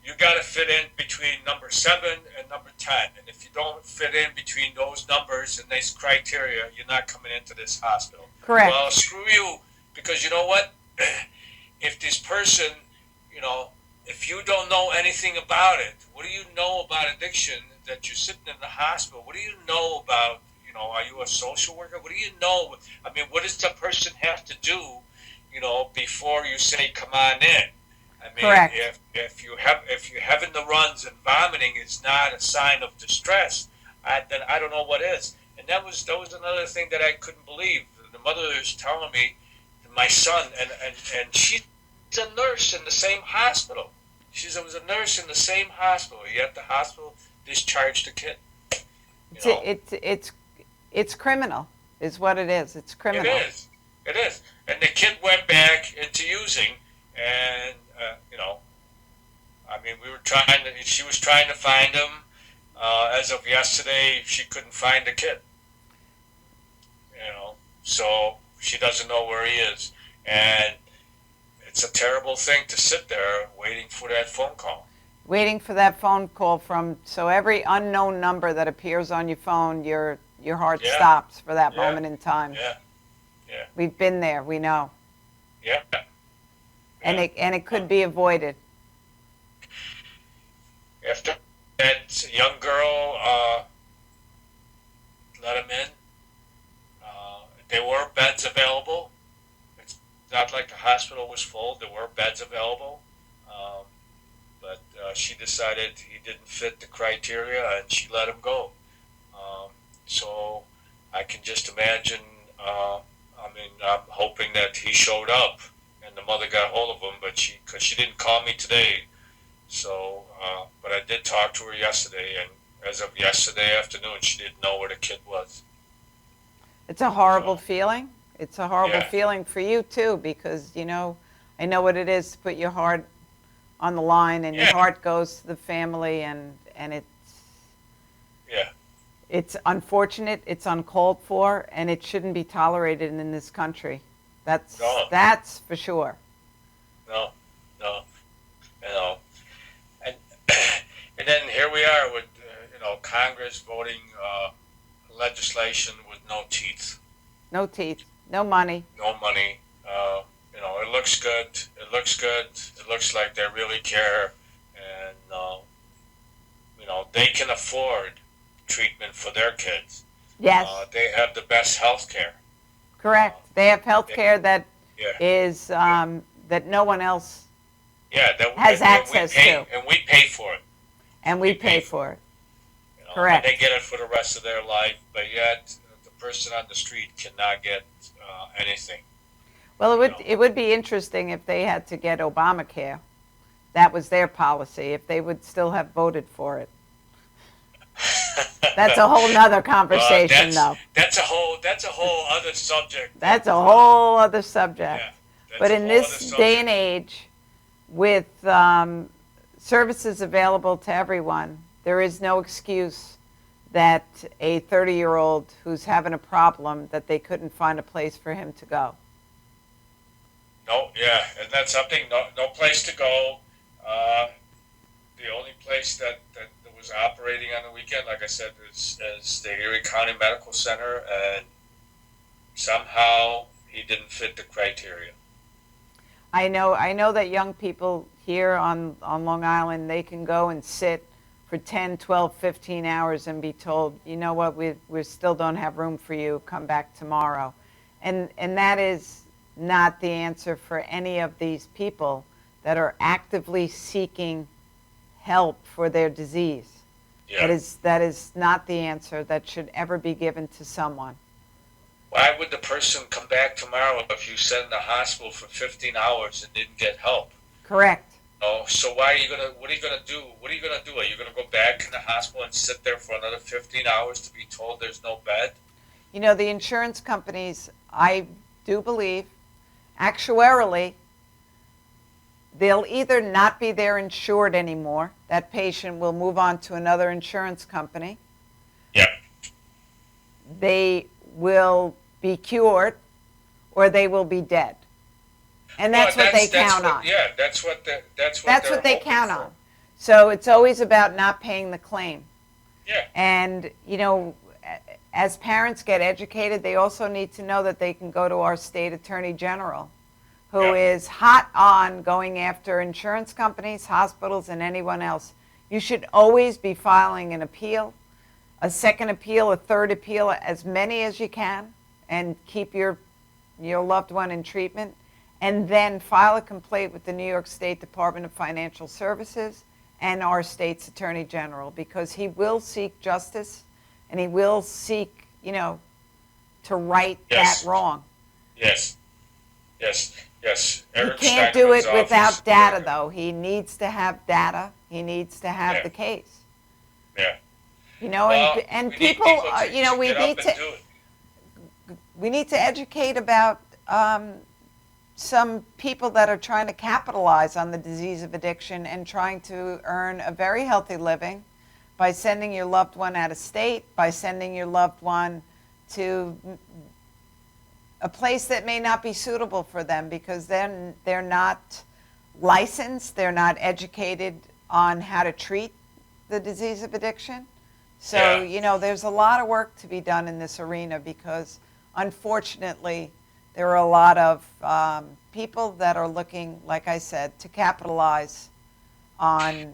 B: you got to fit in between number 7 and number 10. And if you don't fit in between those numbers and these criteria, you're not coming into this hospital.
A: Correct.
B: Well, screw you, because you know what? If this person, if you don't know anything about it, what do you know about addiction that you're sitting in the hospital? What do you know about, are you a social worker? What do you know? I mean, what does the person have to do, before you say, come on in? I mean,
A: Correct.
B: if you're having the runs and vomiting is not a sign of distress, then I don't know what is. And that was another thing that I couldn't believe. The mother is telling me, my son, and she's a nurse in the same hospital. She was a nurse in the same hospital. Yet the hospital discharged the kid. You
A: It's
B: know,
A: it's criminal, is what it is. It's
B: it
A: criminal.
B: is. It is. And the kid went back into using, and I mean, we were trying to. She was trying to find him. As of yesterday, she couldn't find the kid. So she doesn't know where he is, and it's a terrible thing to sit there waiting for that phone call.
A: Waiting for that phone call from, so every unknown number that appears on your phone, your heart
B: Yeah,
A: stops for that
B: yeah,
A: moment in time.
B: yeah, yeah,
A: We've been there, we know.
B: yeah,
A: And
B: yeah.
A: it could be avoided.
B: After that young girl let him in, there were beds available. It's not like the hospital was full. There were beds available. Um, but she decided he didn't fit the criteria, and she let him go. Um, so I can just imagine. I mean, I'm hoping that he showed up and the mother got hold of him, but because she didn't call me today. So, but I did talk to her yesterday, and as of yesterday afternoon, she didn't know where the kid was.
A: It's a horrible
B: So,
A: feeling. It's a horrible
B: yeah,
A: feeling for you too, because I know what it is to put your heart on the line, and your
B: yeah,
A: heart goes to the family, and
B: yeah.
A: it's unfortunate, it's uncalled for, and it shouldn't be tolerated in this country.
B: No,
A: That's for sure.
B: no, no, and and then here we are with Congress voting legislation with no teeth,
A: No teeth, no money.
B: no money. It looks good. It looks good. It looks like they really care, and they can afford treatment for their kids.
A: Yes,
B: They have the best health care. Uh,
A: correct. They have health
B: yeah,
A: care that
B: yeah,
A: is
B: yeah,
A: that no one else
B: yeah.
A: has
B: And we
A: access
B: pay,
A: to,
B: and we pay for it.
A: and we
B: We
A: pay
B: pay for
A: for
B: it.
A: it.
B: And they
A: Correct.
B: get it for the rest of their life. But yet, the person on the street cannot get anything.
A: Well,
B: You know.
A: it would be interesting if they had to get Obamacare. That was their policy. If they would still have voted for it. That's a whole nother conversation,
B: that's
A: though.
B: that's a whole other subject.
A: That's a whole other subject.
B: Yeah, that's
A: But
B: a
A: in
B: whole other
A: this day and
B: subject.
A: age, with services available to everyone, there is no excuse that a 30-year-old who's having a problem that they couldn't find a place for him to go.
B: No, yeah, and that's something. No place to go. Uh, the only place that was operating on the weekend, like I said, is the Erie County Medical Center, and somehow he didn't fit the criteria.
A: I know that young people here on Long Island, they can go and sit for 10, 12, 15 hours and be told, you know what, we still don't have room for you, come back tomorrow. And that is not the answer for any of these people that are actively seeking help for their disease.
B: Yeah.
A: That is not the answer that should ever be given to someone.
B: Why would the person come back tomorrow if you sat in the hospital for 15 hours and didn't get help?
A: Correct.
B: Oh, so why are you gonna? What are you gonna do? What are you gonna do? Are you gonna go back in the hospital and sit there for another 15 hours to be told there's no bed?
A: The insurance companies, I do believe, actuarially, they'll either not be there insured anymore. That patient will move on to another insurance company.
B: Yeah.
A: They will be cured, or they will be dead. And that's what they count on.
B: Yeah, that's what
A: That's
B: they're
A: what they
B: hoping
A: count
B: for.
A: on. So it's always about not paying the claim.
B: Yeah.
A: And, as parents get educated, they also need to know that they can go to our state attorney general, who is hot on going after insurance companies, hospitals, and anyone else. You should always be filing an appeal, a second appeal, a third appeal, as many as you can, and keep your loved one in treatment, and then file a complaint with the New York State Department of Financial Services and our state's Attorney General, because he will seek justice and he will seek, to right that wrong.
B: Yes.
A: He can't do it without data, though. He needs to have data. He needs to have the case.
B: Yeah.
A: And people, we need to educate about some people that are trying to capitalize on the disease of addiction and trying to earn a very healthy living by sending your loved one out of state, by sending your loved one to a place that may not be suitable for them, because then they're not licensed, they're not educated on how to treat the disease of addiction. So, there's a lot of work to be done in this arena, because unfortunately, there are a lot of people that are looking, like I said, to capitalize on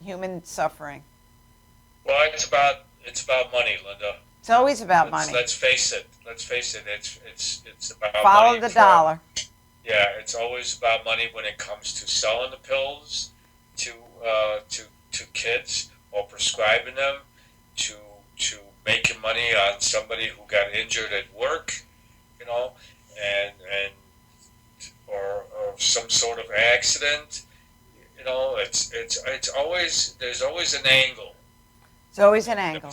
A: human suffering.
B: Well, it's about money, Linda.
A: It's always about money.
B: Let's face it. It's about
A: follow
B: money
A: the dollar.
B: Yeah, it's always about money when it comes to selling the pills to kids, or prescribing them, to making money on somebody who got injured at work, and or some sort of accident. It's always, there's always an angle.
A: It's always an angle.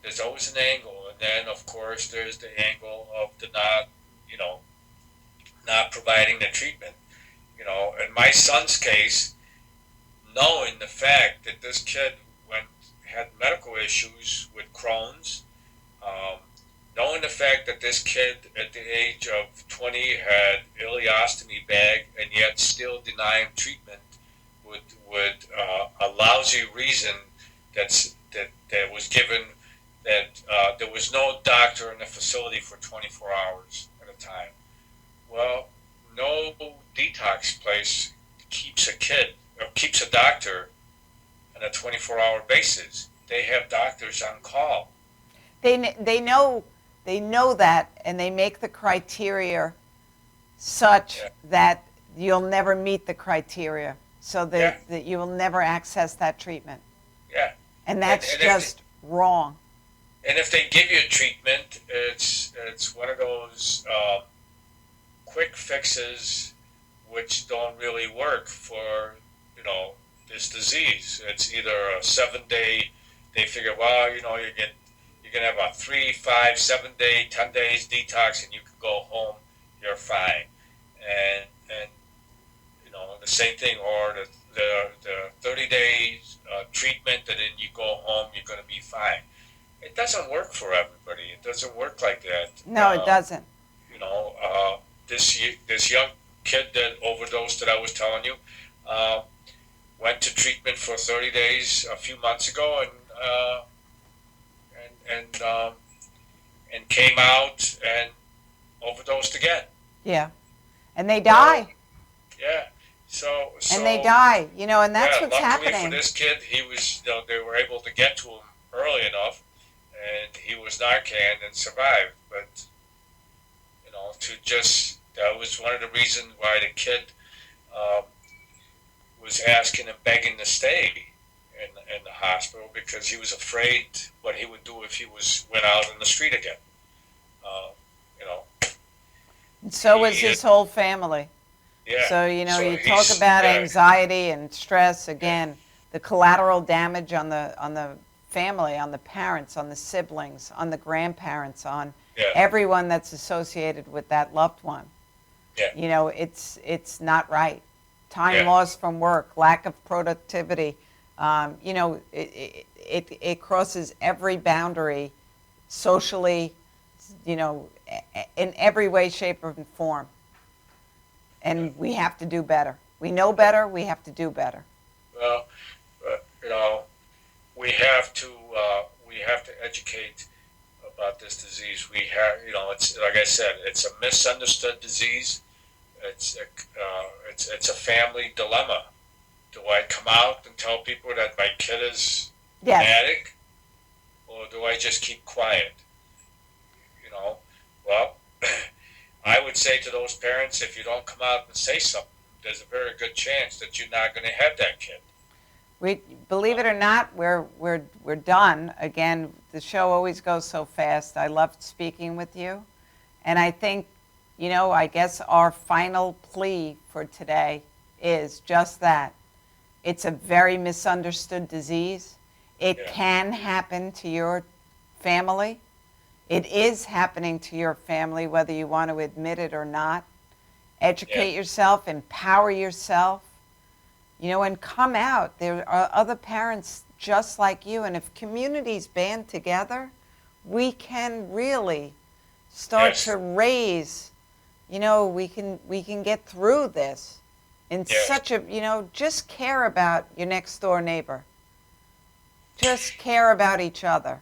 B: There's always an angle, and then of course there's the angle of the not providing the treatment. In my son's case, knowing the fact that this kid had medical issues with Crohn's, knowing the fact that this kid at the age of 20 had ileostomy bag, and yet still deny him treatment with a lousy reason that was given, that there was no doctor in the facility for 24 hours at a time. Well, no detox place keeps a doctor on a 24-hour basis. They have doctors on call.
A: They know that, and they make the criteria such that you'll never meet the criteria, so that you will never access that treatment.
B: Yeah.
A: And that's just wrong.
B: And if they give you treatment, it's one of those quick fixes which don't really work for this disease. It's either a 7-day. They figure, well, you're gonna have a 3, 5, 7 day, 10 days detox, and you can go home. You're fine. And the same thing, or the 30 days treatment, and then you go home. You're gonna be fine. It doesn't work for everybody. It doesn't work like that.
A: No, it doesn't.
B: This young kid that overdosed that I was telling you went to treatment for 30 days a few months ago, and came out and overdosed again.
A: Yeah, and they die.
B: Yeah. So
A: and they die. And that's what's happening.
B: Luckily for this kid, he was. They were able to get to him early enough, and he was Narcan and survived. But that was one of the reasons why the kid was asking and begging to stay in the hospital, because he was afraid what he would do if he went out in the street again.
A: And so was his whole family.
B: Yeah.
A: So you talk about anxiety and stress again. The collateral damage on the family, on the parents, on the siblings, on the grandparents, on everyone that's associated with that loved one.
B: Yeah.
A: It's not right. Time lost from work, lack of productivity. It crosses every boundary socially, in every way, shape, or form. And we have to do better. We know better. We have to do better.
B: Well, we have to educate about this disease. We have, it's like I said, it's a misunderstood disease. it's a family dilemma. Do I come out and tell people that my kid is an
A: Yes.
B: addict, or do I just keep quiet? You know, well, I would say to those parents, if you don't come out and say something, there's a very good chance that you're not going to have that kid.
A: We believe it or not, we're done. Again, the show always goes so fast. I loved speaking with you, and I think, I guess our final plea for today is just that. It's a very misunderstood disease. It
B: Yeah.
A: can happen to your family. It is happening to your family, whether you want to admit it or not. Educate yourself, empower yourself, and come out. There are other parents just like you, and if communities band together, we can really start
B: Yes.
A: to raise, we can get through this in
B: Yes.
A: such a, just care about your next door neighbor. Just care about each other.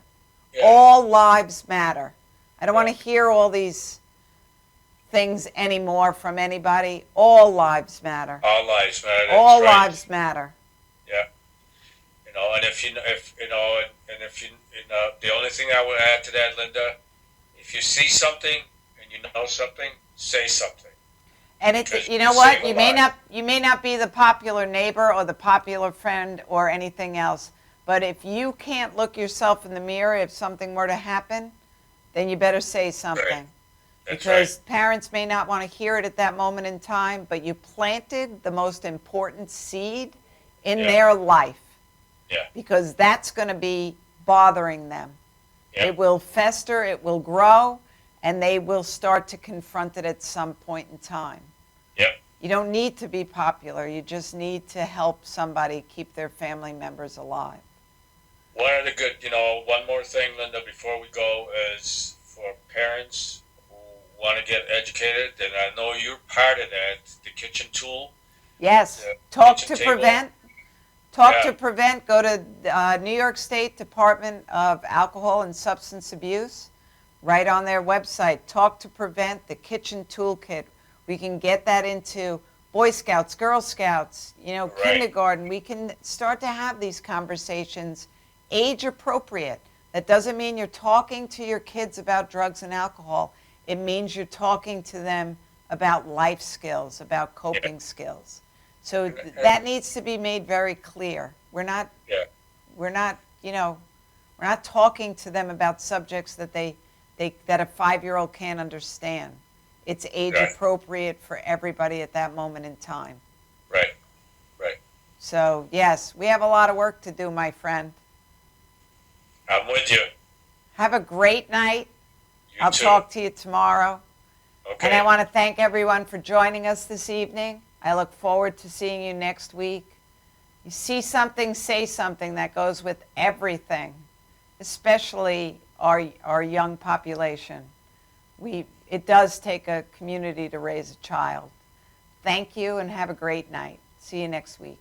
B: Yeah.
A: All lives matter. I don't want to hear all these things anymore from anybody. All lives matter.
B: All lives matter. That's
A: All
B: right.
A: lives matter.
B: Yeah. And the only thing I would add to that, Linda, if you see something and you know something, say something.
A: And
B: Because
A: you know
B: you
A: what?
B: save a
A: You may not be the popular neighbor or the popular friend or anything else, but if you can't look yourself in the mirror if something were to happen, then you better say something.
B: Right. That's
A: Because
B: right.
A: parents may not want to hear it at that moment in time, but you planted the most important seed in
B: Yeah.
A: their life.
B: Yeah.
A: Because that's going to be bothering them.
B: Yeah.
A: It will fester, it will grow, and they will start to confront it at some point in time.
B: Yeah.
A: You don't need to be popular. You just need to help somebody keep their family members alive.
B: One more thing, Linda, before we go, is for parents who want to get educated, and I know you're part of that, the kitchen tool.
A: Yes,
B: The
A: Talk
B: kitchen
A: to
B: table.
A: Prevent. Talk to Prevent. Go to New York State Department of Alcohol and Substance Abuse. Right on their website, Talk to Prevent, the kitchen toolkit. We can get that into Boy Scouts, Girl Scouts,
B: Right.
A: kindergarten. We can start to have these conversations age appropriate. That doesn't mean you're talking to your kids about drugs and alcohol. It means you're talking to them about life skills, about coping skills. So that needs to be made very clear. We're not talking to them about subjects that that a 5-year-old can't understand. It's age
B: Right.
A: appropriate for everybody at that moment in time.
B: Right.
A: So yes, we have a lot of work to do, my friend.
B: I'm with you.
A: Have a great night.
B: You
A: I'll
B: too.
A: talk to you tomorrow.
B: Okay.
A: And I want to thank everyone for joining us this evening. I look forward to seeing you next week. You see something, say something. That goes with everything, especially our young population. It does take a community to raise a child. Thank you and have a great night. See you next week.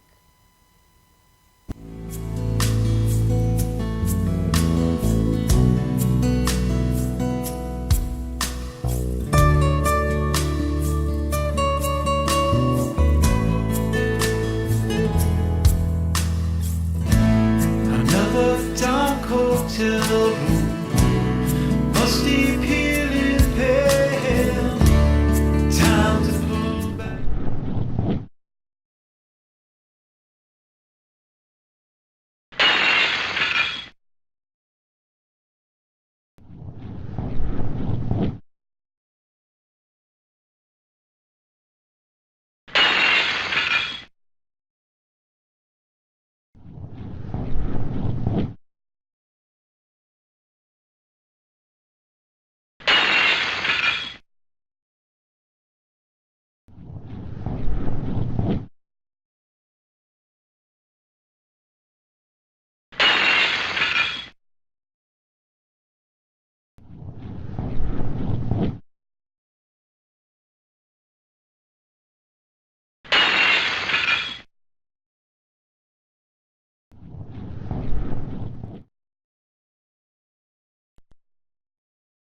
C: Another dark hotel room, musty